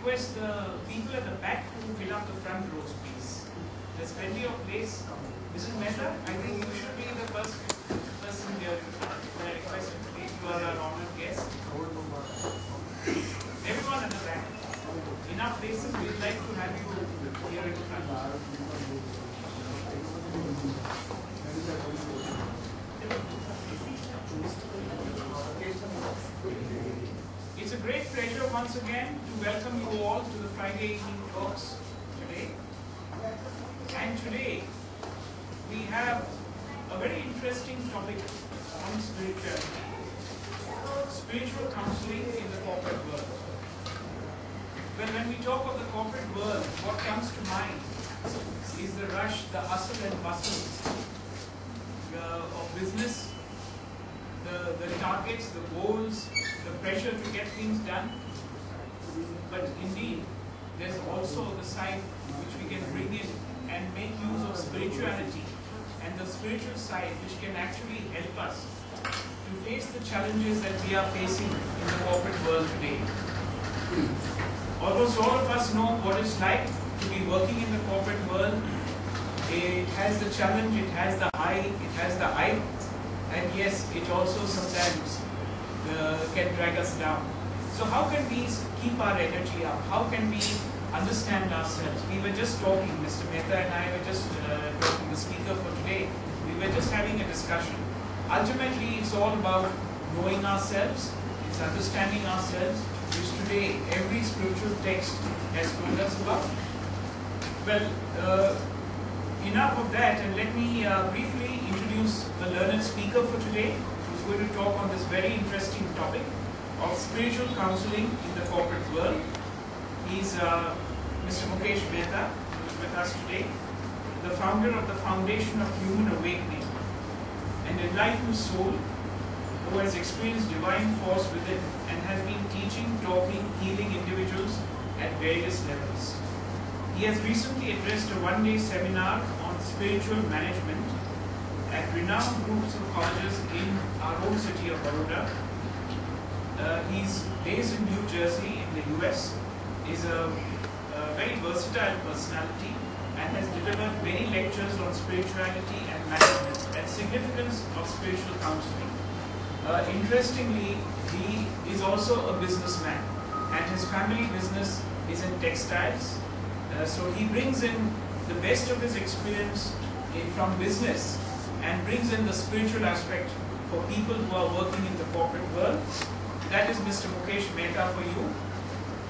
request the people at the back to fill up the front rows, please. There's plenty of place. Mrs. Mehta, I think you should be the first person here. I request you to please. You are our honored guest. Everyone at the back. Enough places. We'd like to have you here in front. It's a great pleasure once again to welcome you all to the Friday evening talks today. And today we have a very interesting topic on spirituality. Spiritual counseling in the corporate world. Well, when we talk of the corporate world, what comes to mind is the rush, the hustle and bustle of business, the targets, the goals, the pressure to get things done. But indeed, there's also the side which we can bring in and make use of spirituality and the spiritual side which can actually help us to face the challenges that we are facing in the corporate world today. Almost all of us know what it's like to be working in the corporate world. It has the challenge, it has the high, it has the hype, and yes, it also sometimes can drag us down. So how can we keep our energy up? How can we understand ourselves? We were just talking, Mr. Mehta and I were just talking, the speaker for today, we were just having a discussion. Ultimately, it's all about knowing ourselves, it's understanding ourselves, which today every spiritual text has told us about. Well, enough of that, and let me briefly introduce the learned speaker for today, who's going to talk on this very interesting topic of spiritual counseling in the corporate world. He's Mr. Mukesh Mehta, who is with us today, the founder of the Foundation of Human Awakening, an enlightened soul who has experienced divine force within and has been teaching, talking, healing individuals at various levels. He has recently addressed a one-day seminar on spiritual management at renowned groups of colleges in our own city of Baroda. He's based in New Jersey in the US, is a very versatile personality and has delivered many lectures on spirituality and management and significance of spiritual counseling. Interestingly, he is also a businessman and his family business is in textiles. So he brings in the best of his experience from business and brings in the spiritual aspect for people who are working in the corporate world. That is Mr. Mukesh Mehta for you.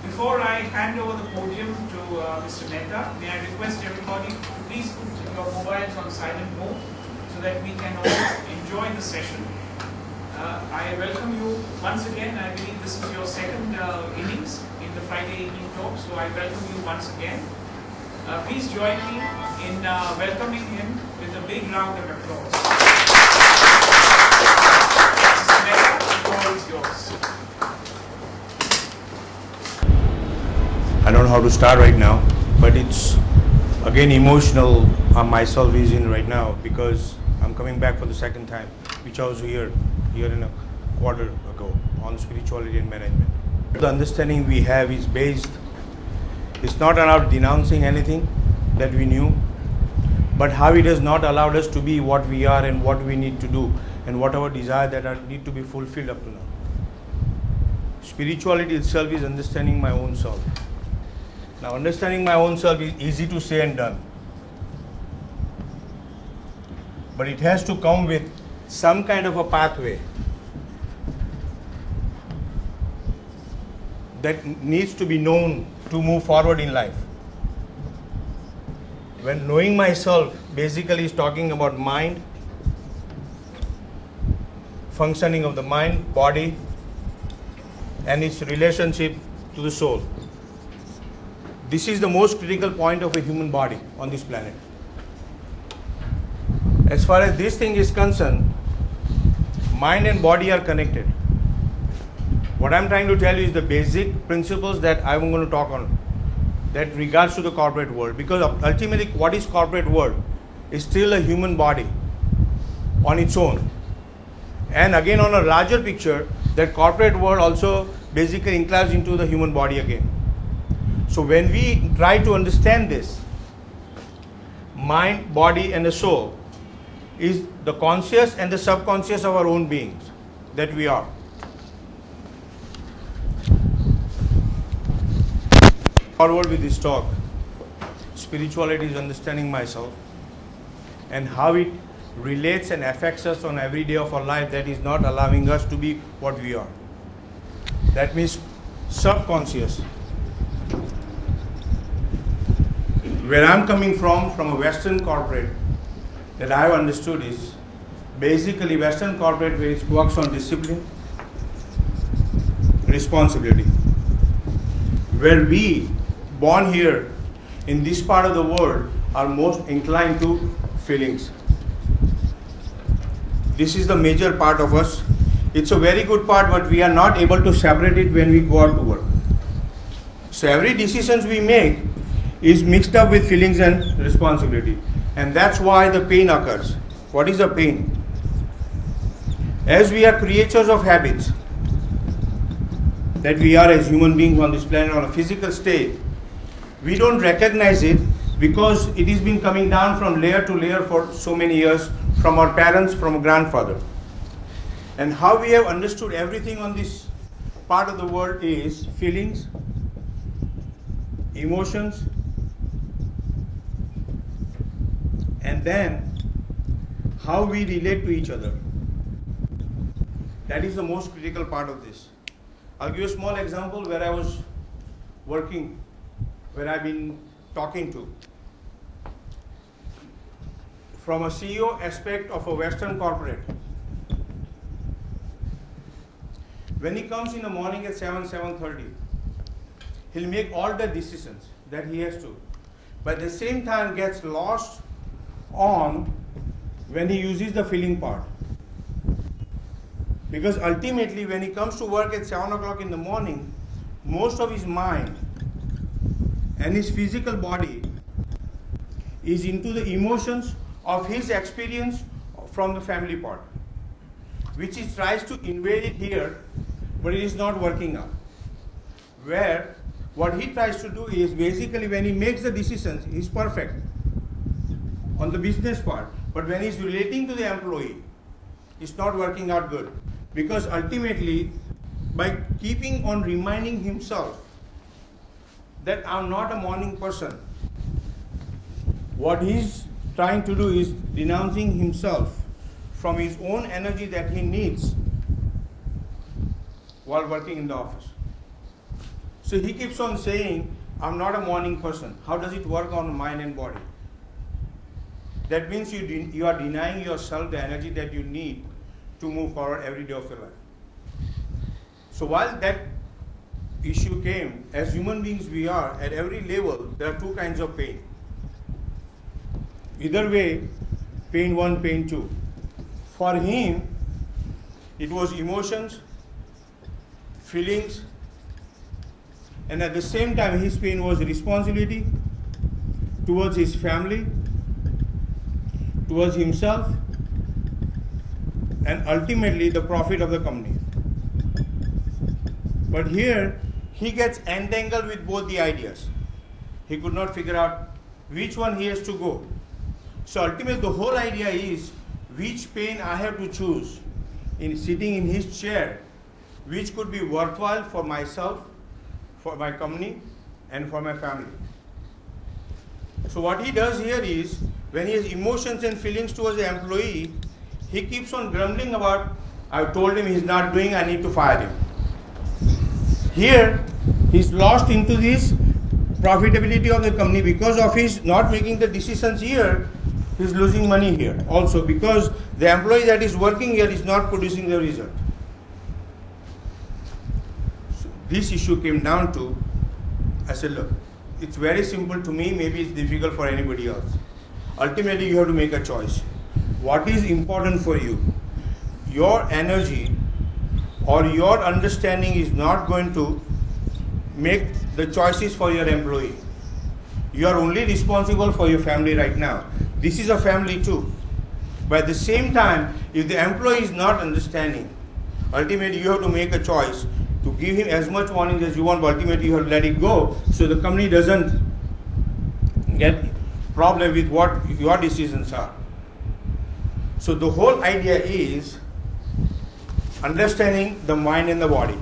Before I hand over the podium to Mr. Mehta, may I request everybody to please put your mobiles on silent mode so that we can all enjoy the session. I welcome you once again. I believe this is your second innings in the Friday evening talk, so I welcome you once again. Please join me in welcoming him with a big round of applause. Mr. Mehta, the floor is yours. I don't know how to start right now, but it's again emotional on myself is in right now because I'm coming back for the second time, which I was here in a quarter ago on spirituality and management. The understanding we have is based, it's not about denouncing anything that we knew, but how it has not allowed us to be what we are and what we need to do and what our desires that need to be fulfilled up to now. Spirituality itself is understanding my own self. Now, understanding my own self is easy to say and done, but it has to come with some kind of a pathway that needs to be known to move forward in life. When knowing myself basically is talking about mind, functioning of the mind, body, and its relationship to the soul. This is the most critical point of a human body on this planet. As far as this thing is concerned, mind and body are connected. What I'm trying to tell you is the basic principles that I'm going to talk on that regards to the corporate world, because ultimately what is corporate world is still a human body on its own. And again, on a larger picture, that corporate world also basically includes into the human body again. So when we try to understand this, mind, body, and the soul is the conscious and the subconscious of our own beings that we are. Forward with this talk, spirituality is understanding myself and how it relates and affects us on every day of our life that is not allowing us to be what we are. That means subconscious. Where I'm coming from a Western corporate, that I have understood is basically Western corporate where it works on discipline, responsibility. Where we, born here in this part of the world, are most inclined to feelings. This is the major part of us. It's a very good part, but we are not able to separate it when we go out to work. So every decision we make is mixed up with feelings and responsibility. And that's why the pain occurs. What is the pain? As we are creatures of habits, that we are as human beings on this planet on a physical state, we don't recognize it because it has been coming down from layer to layer for so many years, from our parents, from our grandfather. And how we have understood everything on this part of the world is feelings, emotions, and then how we relate to each other. That is the most critical part of this. I'll give you a small example where I was working, where I've been talking to. From a CEO aspect of a Western corporate, when he comes in the morning at 7:30, he'll make all the decisions that he has to, but at the same time gets lost on when he uses the feeling part. Because ultimately when he comes to work at 7 o'clock in the morning, most of his mind and his physical body is into the emotions of his experience from the family part, which he tries to invade it here, but it is not working out. Where what he tries to do is basically when he makes the decisions, he's perfect on the business part, but when he's relating to the employee, it's not working out good. Because ultimately, by keeping on reminding himself that I'm not a morning person, what he's trying to do is denouncing himself from his own energy that he needs while working in the office. So he keeps on saying, I'm not a morning person. How does it work on mind and body? That means you are denying yourself the energy that you need to move forward every day of your life. So while that issue came, as human beings we are, at every level, there are two kinds of pain. Either way, pain 1, pain 2. For him, it was emotions, feelings, and at the same time his pain was responsibility towards his family, towards himself, and ultimately the profit of the company. But here, he gets entangled with both the ideas. He could not figure out which one he has to go. So ultimately the whole idea is which pain I have to choose in sitting in his chair, which could be worthwhile for myself, for my company, and for my family. So what he does here is, when he has emotions and feelings towards the employee, he keeps on grumbling about, I've told him he's not doing, I need to fire him. Here, he's lost into this profitability of the company. Because of his not making the decisions here, he's losing money here. Also because the employee that is working here is not producing the result. So this issue came down to, I said, look, it's very simple to me, maybe it's difficult for anybody else. Ultimately, you have to make a choice. What is important for you? Your energy or your understanding is not going to make the choices for your employee. You are only responsible for your family right now. This is a family too. But at the same time, if the employee is not understanding, ultimately you have to make a choice to give him as much warning as you want, but ultimately you have to let it go so the company doesn't get problem with what your decisions are. So the whole idea is understanding the mind and the body.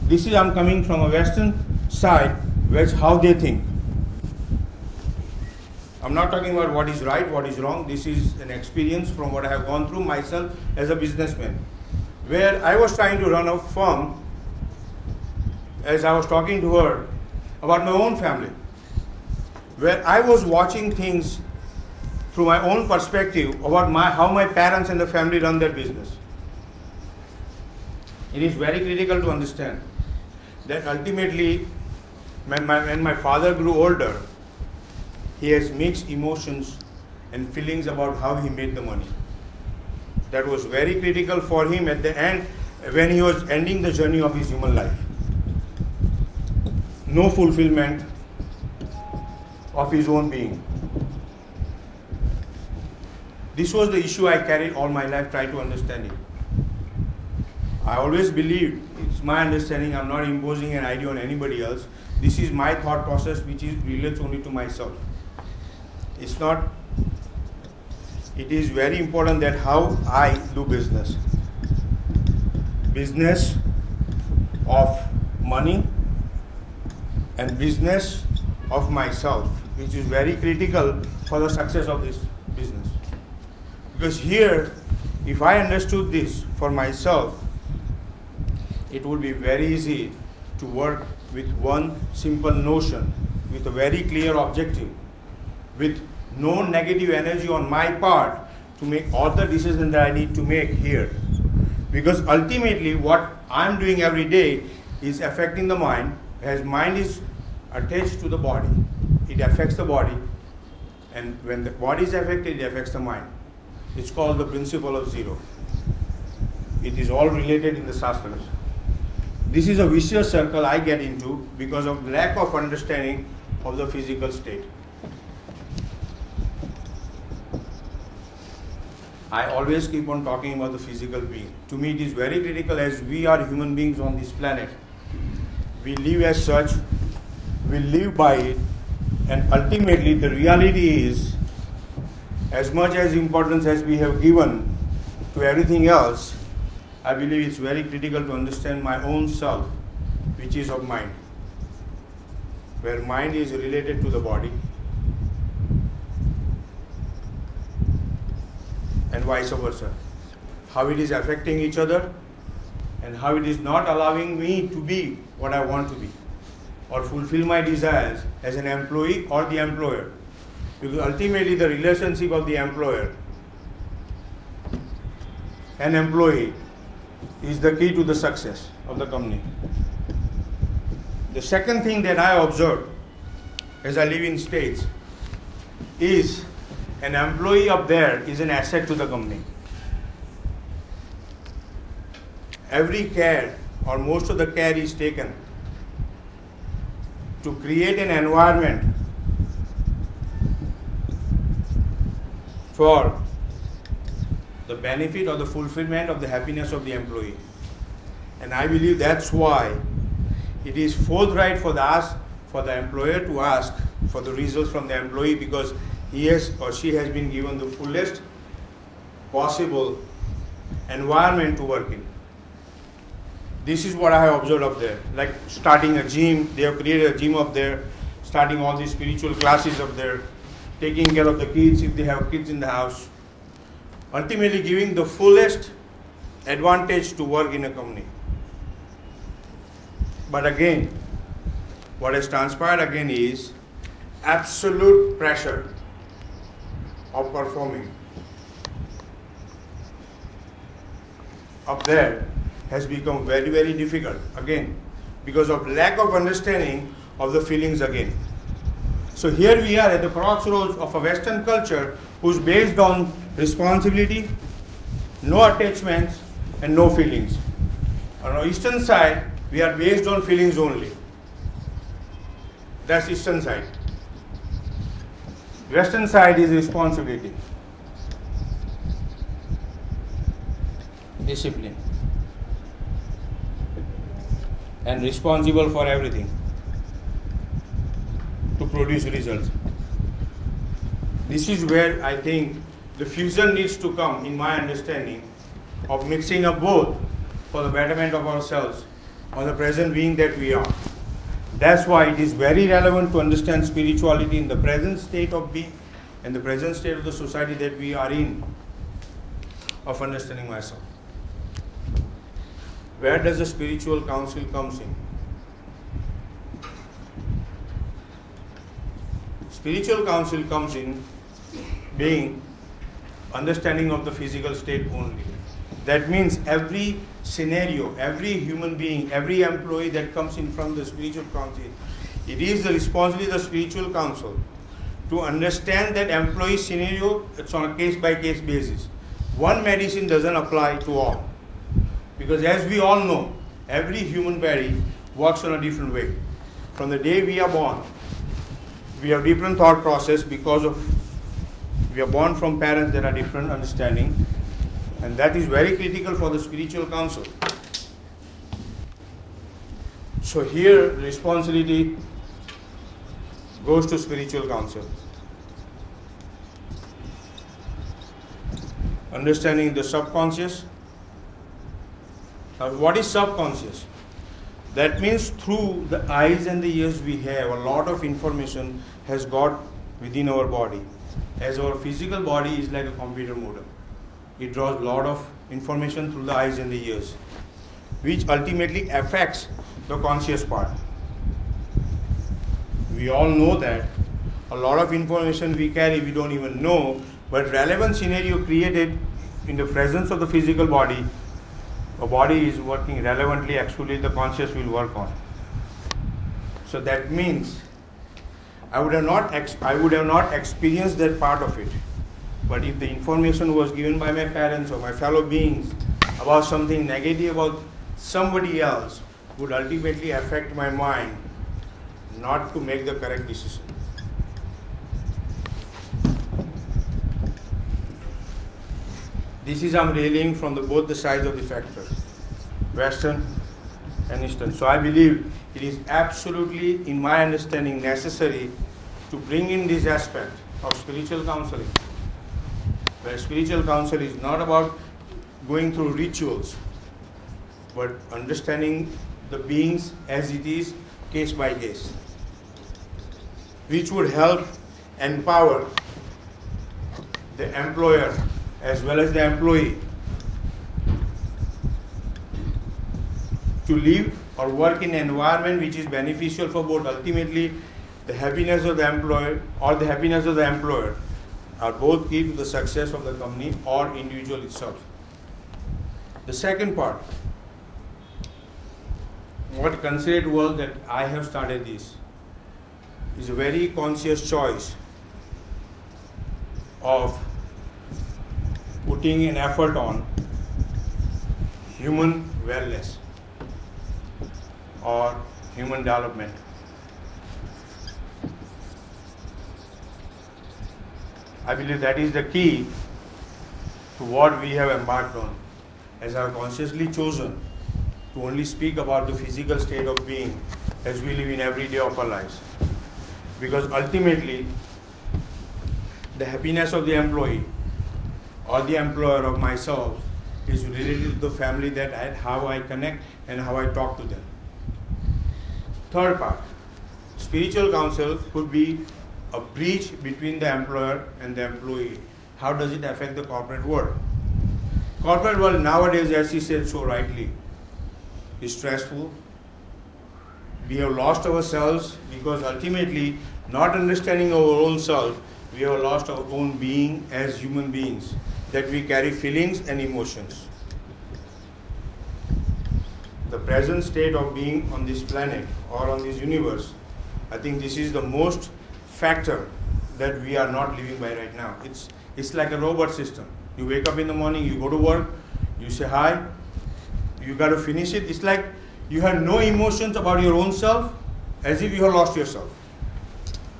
This is, I'm coming from a Western side, where it's how they think. I'm not talking about what is right, what is wrong. This is an experience from what I have gone through myself as a businessman, where I was trying to run a firm, as I was talking to her about my own family, where I was watching things through my own perspective about how my parents and the family run their business. It is very critical to understand that ultimately, when my father grew older, he has mixed emotions and feelings about how he made the money. That was very critical for him at the end, when he was ending the journey of his human life. No fulfillment of his own being. This was the issue I carried all my life, trying to understand it. I always believed, it's my understanding, I'm not imposing an idea on anybody else. This is my thought process, which relates only to myself. It's not, it is very important that how I do business. Business of money and business of myself, which is very critical for the success of this business. Because here, if I understood this for myself, it would be very easy to work with one simple notion, with a very clear objective, with no negative energy on my part to make all the decisions that I need to make here. Because ultimately what I'm doing every day is affecting the mind, as mind is attached to the body. It affects the body, and when the body is affected, it affects the mind. It's called the principle of zero. It is all related in the Shastras. This is a vicious circle I get into because of lack of understanding of the physical state. I always keep on talking about the physical being. To me, it is very critical, as we are human beings on this planet. We live as such, we live by it, and ultimately the reality is, as much as importance as we have given to everything else, I believe it's very critical to understand my own self, which is of mind, where mind is related to the body, and vice versa. How it is affecting each other, and how it is not allowing me to be what I want to be, or fulfill my desires as an employee or the employer. Because ultimately the relationship of the employer and employee is the key to the success of the company. The second thing that I observed as I live in States is an employee up there is an asset to the company. Every care, or most of the care, is taken to create an environment for the benefit or the fulfillment of the happiness of the employee. And I believe that's why it is forthright for the employer to ask for the results from the employee, because he has or she has been given the fullest possible environment to work in. This is what I have observed up there. Like starting a gym, they have created a gym up there, starting all these spiritual classes up there, taking care of the kids if they have kids in the house. Ultimately giving the fullest advantage to work in a company. But again, what has transpired again is absolute pressure of performing up there has become very, very difficult, again, because of lack of understanding of the feelings again. So here we are at the crossroads of a Western culture who's based on responsibility, no attachments, and no feelings. On our Eastern side, we are based on feelings only. That's Eastern side. Western side is responsibility, discipline. and responsible for everything to produce results. This is where I think the fusion needs to come, in my understanding, of mixing up both for the betterment of ourselves or the present being that we are. That's why it is very relevant to understand spirituality in the present state of being and the present state of the society that we are in, of understanding myself. Where does the spiritual counsel comes in? Spiritual counsel comes in being understanding of the physical state only. That means every scenario, every human being, every employee that comes in from the spiritual counsel, it is the responsibility of the spiritual counsel to understand that employee scenario. It's on a case-by-case basis. One medicine doesn't apply to all. Because as we all know, every human body works on a different way. From the day we are born, we have different thought process because of we are born from parents that are different understanding, and that is very critical for the spiritual counsel. So here responsibility goes to spiritual counsel. Understanding the subconscious. Now, what is subconscious? That means through the eyes and the ears we have, a lot of information has got within our body. As our physical body is like a computer modem. It draws a lot of information through the eyes and the ears, which ultimately affects the conscious part. We all know that a lot of information we carry we don't even know, but relevant scenario created in the presence of the physical body, a body is working relevantly, actually the conscious will work on. So that means I would have not experienced that part of it. But if the information was given by my parents or my fellow beings about something negative about somebody else, would ultimately affect my mind not to make the correct decision. This is I'm railing from both the sides of the factor, Western and Eastern. So I believe it is absolutely, in my understanding, necessary to bring in this aspect of spiritual counseling, where spiritual counsel is not about going through rituals, but understanding the beings as it is, case by case, which would help empower the employer as well as the employee to live or work in an environment which is beneficial for both. Ultimately, the happiness of the employer or the happiness of the employer are both key to the success of the company or individual itself. The second part, what considered was that I have started this, is a very conscious choice of putting an effort on human wellness or human development. I believe that is the key to what we have embarked on, as I have consciously chosen to only speak about the physical state of being as we live in every day of our lives. Because ultimately, the happiness of the employee or the employer of myself is related to the family that how I connect and how I talk to them. Third part, spiritual counsel could be a breach between the employer and the employee. How does it affect the corporate world? Corporate world nowadays, as he said so rightly, is stressful. We have lost ourselves because ultimately, not understanding our own self, we have lost our own being as human beings, that we carry feelings and emotions. The present state of being on this planet or on this universe, I think this is the most factor that we are not living by right now. It's like a robot system. You wake up in the morning, you go to work, you say hi, you got to finish it. It's like you have no emotions about your own self, as if you have lost yourself.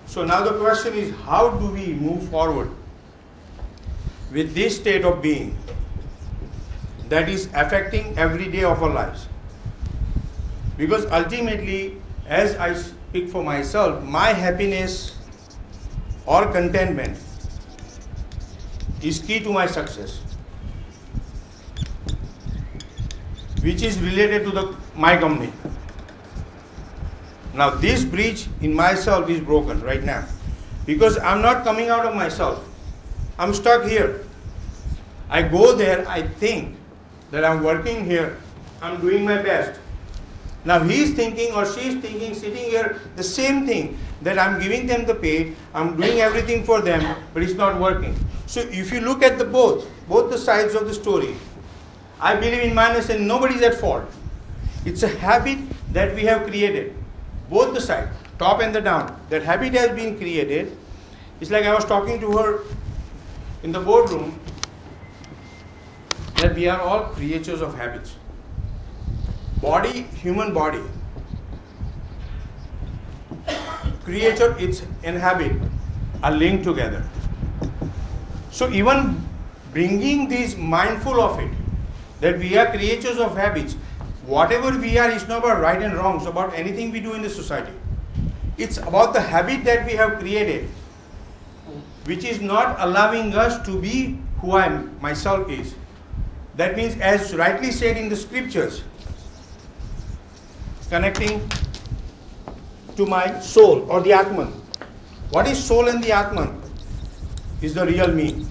So now the question is, how do we move forward with this state of being that is affecting every day of our lives? Because ultimately, as I speak for myself, my happiness or contentment is key to my success, which is related to my company. Now this bridge in myself is broken right now because I'm not coming out of myself. I'm stuck here. I go there, I think that I'm working here, I'm doing my best. Now he's thinking or she's thinking, sitting here, the same thing, that I'm giving them the pay, I'm doing everything for them, but it's not working. So if you look at both the sides of the story, I believe in my understanding, nobody's at fault. It's a habit that we have created. Both the sides, top and the down. That habit has been created. It's like I was talking to her in the boardroom that we are all creatures of habits. Body, human body. Creature, it's and habit are linked together. So even bringing these mindful of it, that we are creatures of habits. Whatever we are is not about right and wrong. It's about anything we do in the society. It's about the habit that we have created, which is not allowing us to be who I myself is. That means, as rightly said in the scriptures, connecting to my soul or the Atman. What is soul and the Atman? Is the real me.